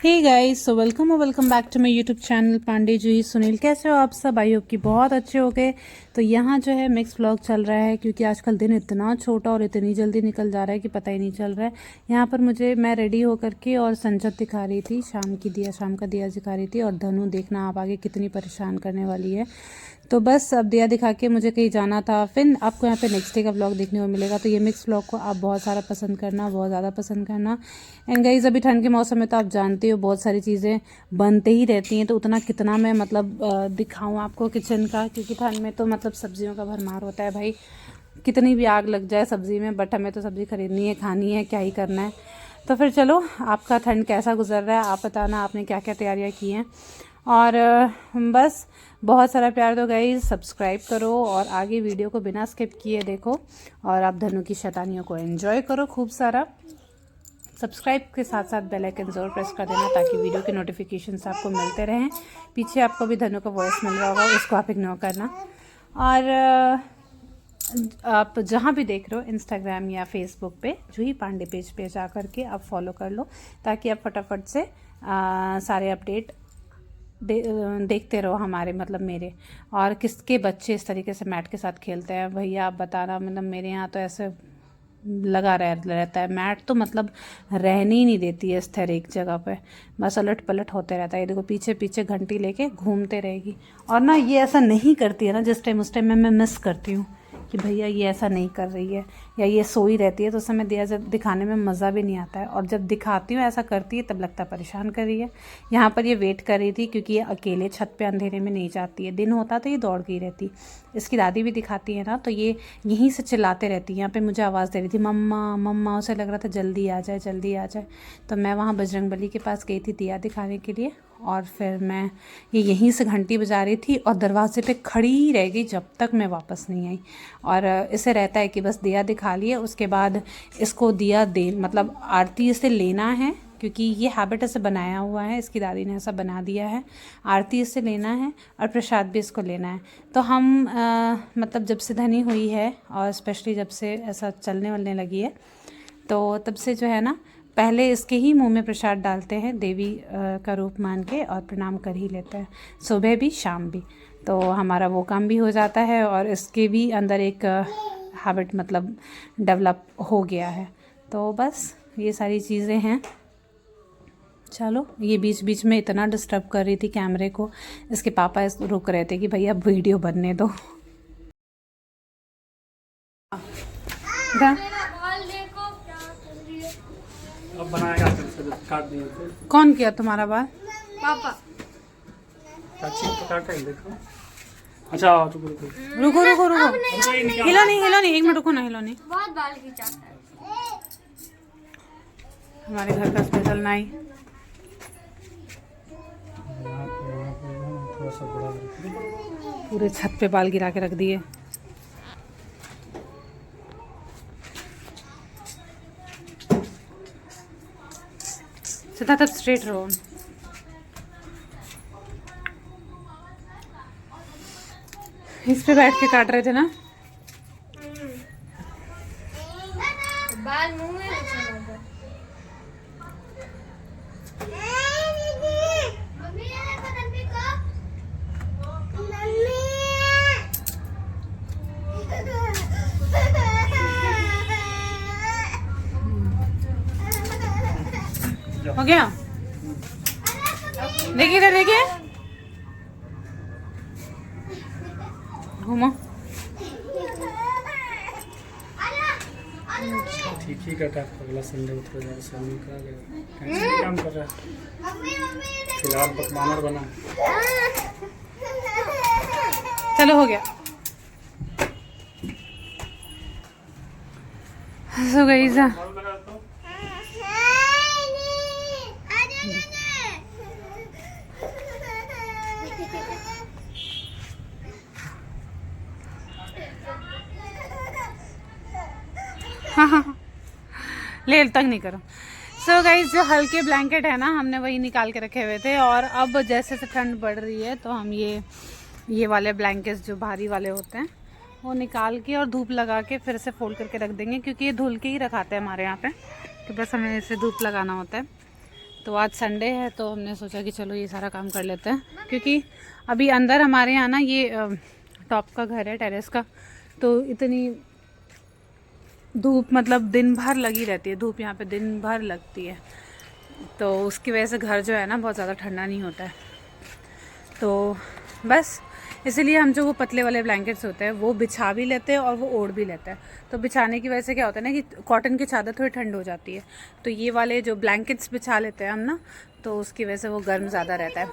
Hey guys, so welcome back to my YouTube channel Pandey Juhi Sunil. कैसे हो आप सब? आई होप कि बहुत अच्छे हो गए। तो यहाँ जो है मिक्स व्लॉग चल रहा है क्योंकि आजकल दिन इतना छोटा और इतनी जल्दी निकल जा रहा है कि पता ही नहीं चल रहा है। यहाँ पर मैं रेडी होकर के और संजत दिखा रही थी, शाम का दिया दिखा रही थी। और धनु देखना आप आगे कितनी परेशान करने वाली है। तो बस अब दिया दिखा के मुझे कहीं जाना था। फिर आपको यहाँ पे नेक्स्ट डे का व्लॉग देखने को मिलेगा। तो ये मिक्स व्लॉग को आप बहुत सारा पसंद करना, बहुत ज़्यादा पसंद करना। एंड गाइस, अभी ठंड के मौसम में तो आप जानते हो बहुत सारी चीज़ें बनते ही रहती हैं। तो उतना कितना मैं दिखाऊं आपको किचन का, क्योंकि ठंड में तो सब्जियों का भरमार होता है भाई। कितनी भी आग लग जाए सब्ज़ी में, बट हमें तो सब्ज़ी खरीदनी है, खानी है, क्या ही करना है। तो फिर चलो, आपका ठंड कैसा गुजर रहा है आप बताना, आपने क्या क्या तैयारियाँ की हैं। और बस बहुत सारा प्यार दो गाइस, सब्सक्राइब करो और आगे वीडियो को बिना स्किप किए देखो। और आप धनु की शैतानियों को एंजॉय करो खूब सारा। सब्सक्राइब के साथ साथ बेल आइकन ज़रूर प्रेस कर देना ताकि वीडियो के नोटिफिकेशंस आपको मिलते रहें। पीछे आपको भी धनु का वॉइस मिल रहा होगा, उसको आप इग्नोर करना। और आप जहाँ भी देख रहे हो, इंस्टाग्राम या फेसबुक पे जूही पांडे पेज पे जा करके आप फॉलो कर लो ताकि आप फटाफट से सारे अपडेट देखते रहो हमारे मेरे। और किसके बच्चे इस तरीके से मैट के साथ खेलते हैं भैया, आप बताना। मेरे यहाँ तो ऐसे लगा रहता है मैट, तो रहने ही नहीं देती है स्थिर एक जगह पे, बस उलट पलट होते रहता है। ये देखो पीछे पीछे घंटी लेके घूमते रहेगी। और ना ये ऐसा नहीं करती है ना जिस टाइम उस टाइम मैं मिस करती हूँ कि भैया ये ऐसा नहीं कर रही है, या ये सोई रहती है तो उस समय दिखाने में मज़ा भी नहीं आता है। और जब दिखाती हूँ ऐसा करती है तब लगता है परेशान कर रही है। यहाँ पर ये वेट कर रही थी क्योंकि ये अकेले छत पे अंधेरे में नहीं जाती है। दिन होता तो ये दौड़ गई रहती। इसकी दादी भी दिखाती है ना, तो ये यहीं से चिल्लाते रहती है। यहाँ पे मुझे आवाज़ दे रही थी, मम्मा मम्मा। उसे लग रहा था जल्दी आ जाए जल्दी आ जाए। तो मैं वहाँ बजरंगबली के पास गई थी दिया दिखाने के लिए। और फिर ये यहीं से घंटी बजा रही थी और दरवाजे पे खड़ी रह गई जब तक मैं वापस नहीं आई। और इसे रहता है कि बस दिया दिखा लिए, उसके बाद इसको दिया दे आरती इसे लेना है, क्योंकि ये हैबिट ऐसे बनाया हुआ है, इसकी दादी ने ऐसा बना दिया है। आरती इससे लेना है और प्रसाद भी इसको लेना है। तो हम जब से धनी हुई है और स्पेशली जब से ऐसा चलने वलने लगी है, तो तब से जो है ना, पहले इसके ही मुंह में प्रसाद डालते हैं, देवी का रूप मान के, और प्रणाम कर ही लेते हैं, सुबह भी शाम भी। तो हमारा वो काम भी हो जाता है और इसके भी अंदर एक हैबिट डेवलप हो गया है। तो बस ये सारी चीज़ें हैं। चलो, ये बीच बीच में इतना डिस्टर्ब कर रही थी कैमरे को। इसके पापा रुक रहे थे कि भैया वीडियो बनने दो। अब बनाएगा तो काट दिए थे। कौन किया तुम्हारा बाल? पापा। काटा ही देखो। अच्छा रुको रुको रुको रुको, हिलो नहीं, 1 मिनट रुको ना, हिलो नहीं। बहुत बाल खिंचाता है हमारे घर का स्पेशल नाई। थोड़ा सा बड़ा पूरे छत पे बाल गिरा के रख दिए। सीधा तब स्ट्रेट रहो। इस पे बैठ के काट रहे थे ना। बाल मुंह में नहीं चला। हो गया? देखिए इधर, देखिए, घूमो। ठीक ही कटा। अगला संडे उतर जाए, संडे का गया काम कर रहा है फिलहाल, पकवानर बना। चलो हो गया। सो गाइस, हाँ, ले तक नहीं करो। सो गाइस, जो हल्के ब्लैंकेट है ना, हमने वही निकाल के रखे हुए थे। और अब जैसे से ठंड बढ़ रही है तो हम ये वाले ब्लैंकेट्स जो भारी वाले होते हैं वो निकाल के और धूप लगा के फिर से फोल्ड करके रख देंगे, क्योंकि ये धुल के ही रखाते हैं हमारे यहाँ पे। तो बस हमें इसे धूप लगाना होता है। तो आज संडे है तो हमने सोचा कि चलो ये सारा काम कर लेते हैं, क्योंकि अभी अंदर हमारे यहाँ ना ये टॉप का घर है, टेरेस का, तो इतनी धूप मतलब दिन भर लगी रहती है, धूप यहाँ पे दिन भर लगती है, तो उसकी वजह से घर जो है ना बहुत ज़्यादा ठंडा नहीं होता है। तो बस इसीलिए हम जो वो पतले वाले ब्लैंकेट्स होते हैं वो बिछा भी लेते हैं और वो ओढ़ भी लेते हैं। तो बिछाने की वजह से क्या होता है ना कि कॉटन की चादर थोड़ी ठंड हो जाती है, तो ये वाले जो ब्लैंकेट्स बिछा लेते हैं हम ना, तो उसकी वजह से वो गर्म ज़्यादा रहता है।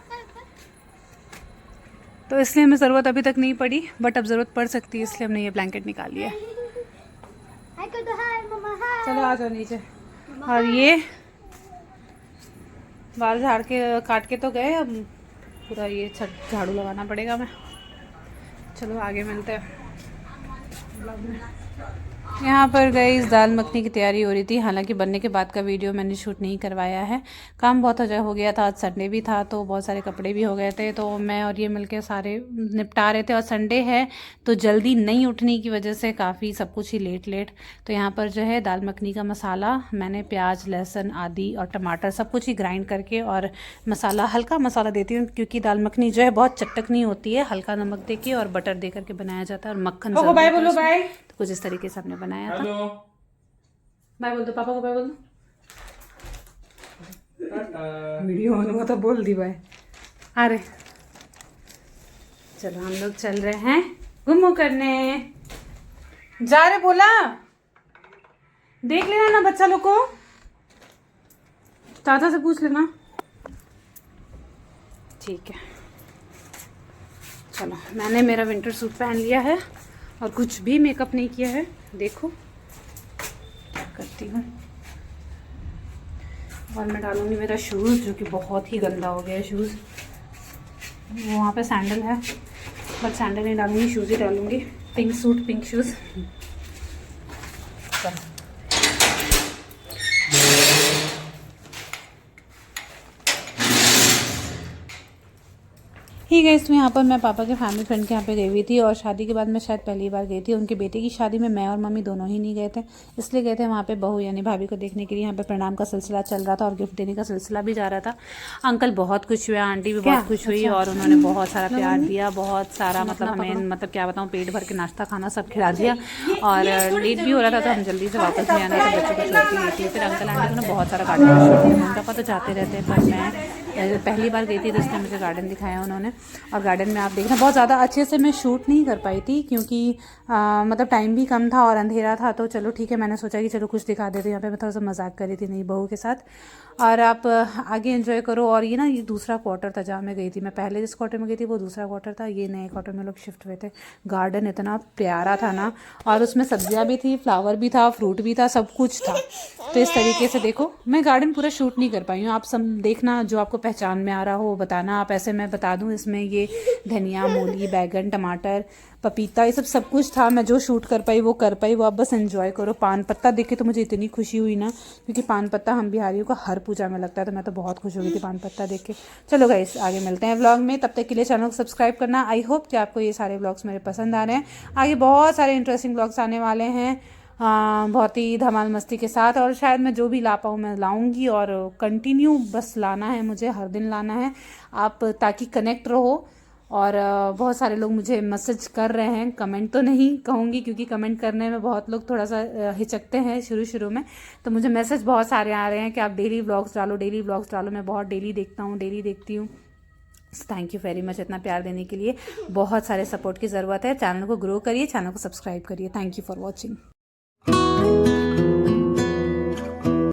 तो इसलिए हमें ज़रूरत अभी तक नहीं पड़ी, बट अब ज़रूरत पड़ सकती है, इसलिए हमने ये ब्लैंकेट निकाल लिया है। चलो आ जाओ नीचे। और ये बाल झाड़ के काट के तो गए, अब पूरा ये छत झाड़ू लगाना पड़ेगा मैं। चलो आगे मिलते हैं ब्लॉग में। यहाँ पर गई इस दाल मखनी की तैयारी हो रही थी, हालांकि बनने के बाद का वीडियो मैंने शूट नहीं करवाया है, काम बहुत हो गया था। आज संडे भी था तो बहुत सारे कपड़े भी हो गए थे, तो मैं और ये मिलके सारे निपटा रहे थे। और संडे है तो जल्दी नहीं उठने की वजह से काफ़ी सब कुछ ही लेट। तो यहाँ पर जो है दाल मखनी का मसाला मैंने प्याज, लहसुन, आदि और टमाटर सब कुछ ही ग्राइंड करके, और मसाला हल्का मसाला देती हूँ क्योंकि दाल मखनी जो है बहुत चटकनी होती है, हल्का नमक दे के और बटर दे करके बनाया जाता है, और मक्खन बाय बोलो बाय। तो कुछ इस तरीके से हमने बनाया था। बाय बोल दो पापा को, बाय बोल दो। वीडियो ऑन हुआ तो बोल दी बाय। अरे चलो हम लोग चल रहे हैं घूमो करने। जा रहे बोला, देख लेना ना बच्चा लोग को, चाचा से पूछ लेना। ठीक है चलो, मैंने मेरा विंटर सूट पहन लिया है और कुछ भी मेकअप नहीं किया है। देखो क्या करती हूँ। और मैं डालूंगी मेरा शूज़, जो कि बहुत ही गंदा हो गया है शूज़। वहाँ पे सैंडल है, बट सैंडल नहीं डालूंगी, शूज़ ही डालूंगी। Pink suit, pink shoes. ही गई इसमें यहाँ पर मैं पापा के फैमिली फ्रेंड के यहाँ पे गई हुई थी, और शादी के बाद मैं शायद पहली बार गई थी। उनके बेटे की शादी में मैं और मम्मी दोनों ही नहीं गए थे, इसलिए गए थे वहाँ पे बहू यानी भाभी को देखने के लिए। यहाँ पे प्रणाम का सिलसिला चल रहा था और गिफ्ट देने का सिलसिला भी जा रहा था। अंकल बहुत खुश हुए, आंटी भी बहुत खुश हुई, और उन्होंने बहुत सारा प्यार दिया, बहुत सारा मतलब हमें मतलब क्या बताऊँ, पेट भर के नाश्ता खाना सब खिला दिया। और लेट भी हो रहा था तो हम जल्दी से वापस भी आना था, बच्चों को छोड़ के गई थी। फिर अंकल आंटी को बहुत सारा गार्डन में, मम्मी पापा तो जाते रहते हैं, पर मैं पहली बार गई थी तो इसलिए मुझे गार्डन दिखाया उन्होंने। और गार्डन में आप देखना बहुत ज़्यादा अच्छे से मैं शूट नहीं कर पाई थी, क्योंकि मतलब टाइम भी कम था और अंधेरा था। तो चलो ठीक है, मैंने सोचा कि चलो कुछ दिखा देते। यहाँ पे मैं थोड़ा सा मजाक कर रही थी नई बहू के साथ। और आप आगे एंजॉय करो। और ये ना, ये दूसरा क्वार्टर था जहाँ मैं गई थी। मैं पहले जिस क्वार्टर में गई थी वो दूसरा क्वार्टर था, ये नए क्वार्टर में लोग शिफ्ट हुए थे। गार्डन इतना प्यारा था ना, और उसमें सब्जियाँ भी थी, फ्लावर भी था, फ्रूट भी था, सब कुछ था। तो इस तरीके से देखो, मैं गार्डन पूरा शूट नहीं कर पाई हूँ। आप सब देखना, जो आपको पहचान में आ रहा हो बताना। आप ऐसे मैं बता दूँ, इसमें ये धनिया, मूली, बैगन, टमाटर, पपीता, ये सब कुछ था। मैं जो शूट कर पाई वो कर पाई, वो आप बस एंजॉय करो। पान पत्ता देख के तो मुझे इतनी खुशी हुई ना, क्योंकि पान पत्ता हम बिहारियों का हर पूजा में लगता है, तो मैं तो बहुत खुश हो गई थी पान पत्ता देख के। चलो गाइस, आगे मिलते हैं व्लॉग में, तब तक के लिए चैनल को सब्सक्राइब करना। आई होप कि आपको ये सारे व्लॉग्स मेरे पसंद आ रहे हैं। आगे बहुत सारे इंटरेस्टिंग व्लॉग्स आने वाले हैं, बहुत ही धमाल मस्ती के साथ। और शायद मैं जो भी ला पाऊँ मैं लाऊंगी, और कंटिन्यू बस लाना है मुझे, हर दिन लाना है आप, ताकि कनेक्ट रहो। और बहुत सारे लोग मुझे मैसेज कर रहे हैं, कमेंट तो नहीं कहूँगी क्योंकि कमेंट करने में बहुत लोग थोड़ा सा हिचकते हैं शुरू में। तो मुझे मैसेज बहुत सारे आ रहे हैं कि आप डेली व्लॉग्स डालो, डेली व्लॉग्स डालो। मैं बहुत डेली देखता हूँ, डेली देखती हूँ। थैंक यू वेरी मच इतना प्यार देने के लिए। बहुत सारे सपोर्ट की ज़रूरत है। चैनल को ग्रो करिए, चैनल को सब्सक्राइब करिए। Thank you for watching.